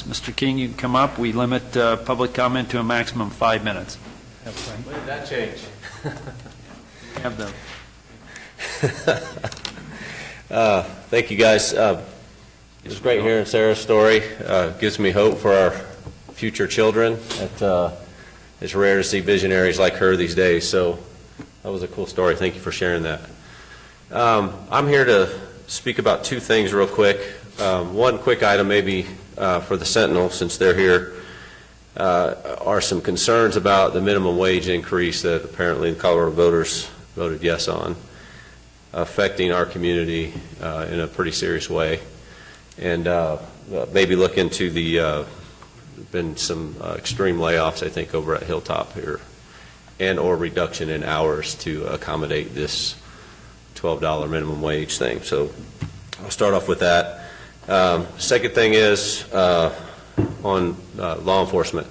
Mr. King, you can come up. We limit public comment to a maximum of 5 minutes. When did that change? We have the Thank you, guys. It was great hearing Sarah's story. Gives me hope for our future children. It's rare to see visionaries like her these days, so that was a cool story. Thank you for sharing that. I'm here to speak about two things real quick. One quick item maybe for the Sentinel, since they're here, are some concerns about the minimum wage increase that apparently the Colorado voters voted yes on, affecting our community in a pretty serious way. And maybe look into the been some extreme layoffs, I think, over at Hilltop here, and or reduction in hours to accommodate this $12 minimum wage thing. So I'll start off with that. Second thing is on law enforcement.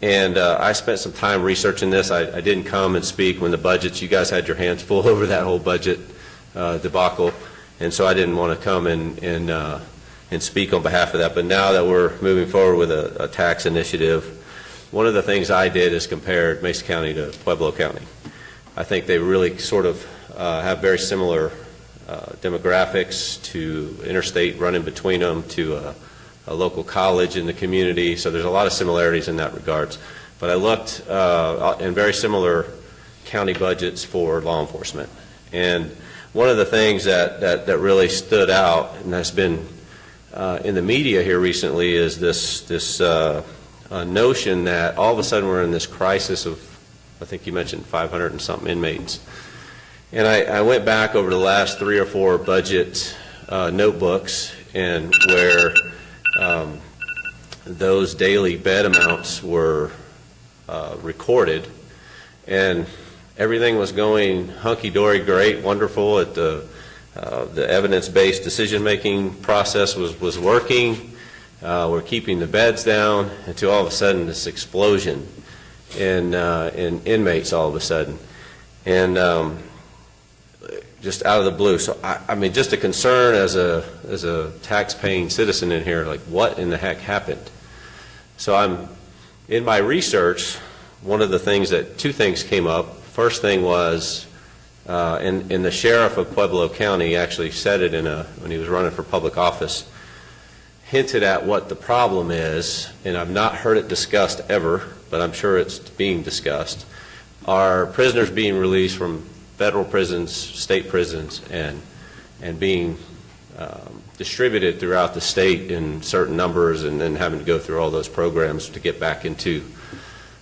And I spent some time researching this. I didn't come and speak when the budgets, you guys had your hands full over that whole budget debacle, and so I didn't want to come and speak on behalf of that. But now that we're moving forward with a tax initiative, one of the things I did is compared Mesa County to Pueblo County. I think they really sort of have very similar demographics, to interstate running between them, to a local college in the community, so there's a lot of similarities in that regards. But I looked in very similar county budgets for law enforcement, and one of the things that really stood out and has been in the media here recently is this notion that all of a sudden we're in this crisis of, I think you mentioned 500 and something inmates. And I went back over the last 3 or 4 budget notebooks, and where those daily bed amounts were recorded, and everything was going hunky-dory, great, wonderful. At the evidence-based decision-making process was working. We're keeping the beds down, until all of a sudden this explosion in inmates all of a sudden, and just out of the blue. So I mean, just a concern as a tax-paying citizen in here, like what in the heck happened? So I'm in my research. One of the things two things came up. First thing was, and the sheriff of Pueblo County actually said it when he was running for public office, hinted at what the problem is, and I've not heard it discussed ever, but I'm sure it's being discussed, are prisoners being released from federal prisons, state prisons, and being distributed throughout the state in certain numbers, and then having to go through all those programs to get back into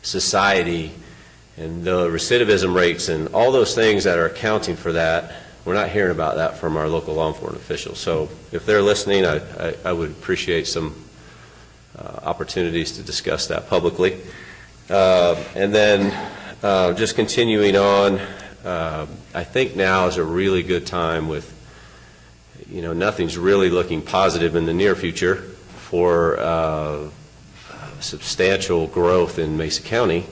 society, and the recidivism rates and all those things that are accounting for that. We're not hearing about that from our local law enforcement officials. So if they're listening, I would appreciate some opportunities to discuss that publicly. And then just continuing on, I think now is a really good time with, nothing's really looking positive in the near future for substantial growth in Mesa County.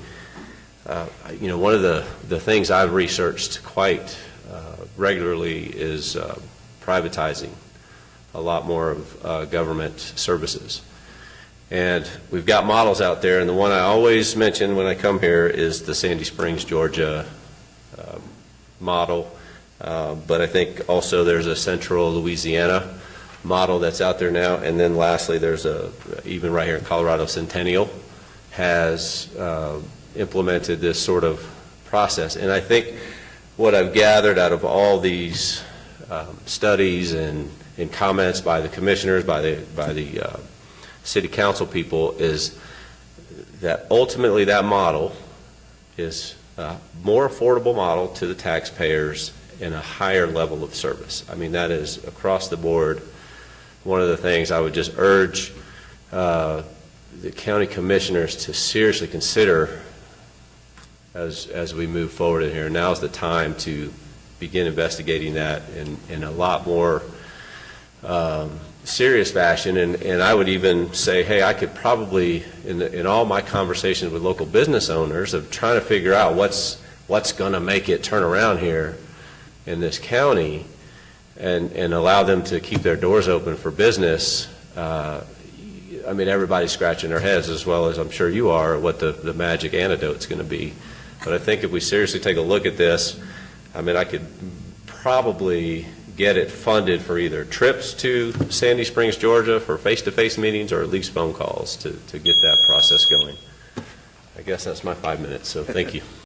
One of the things I've researched quite regularly is privatizing a lot more of government services. And we've got models out there, and the one I always mention when I come here is the Sandy Springs, Georgia model. But I think also there's a Central Louisiana model that's out there now. And then lastly, there's even right here in Colorado, Centennial has implemented this sort of process. And I think what I've gathered out of all these studies and comments by the commissioners, by the city council people, is that ultimately that model is a more affordable model to the taxpayers and a higher level of service. I mean, that is across the board one of the things I would just urge the county commissioners to seriously consider as we move forward in here. Now's the time to begin investigating that in a lot more serious fashion, and I would even say, hey, I could probably, in all my conversations with local business owners, of trying to figure out what's going to make it turn around here in this county, and allow them to keep their doors open for business. I mean, everybody's scratching their heads, as well as I'm sure you are, what the magic antidote's going to be. But I think if we seriously take a look at this, I mean, I could probably get it funded for either trips to Sandy Springs, Georgia for face-to-face meetings, or at least phone calls to get that process going. I guess that's my 5 minutes, so thank you.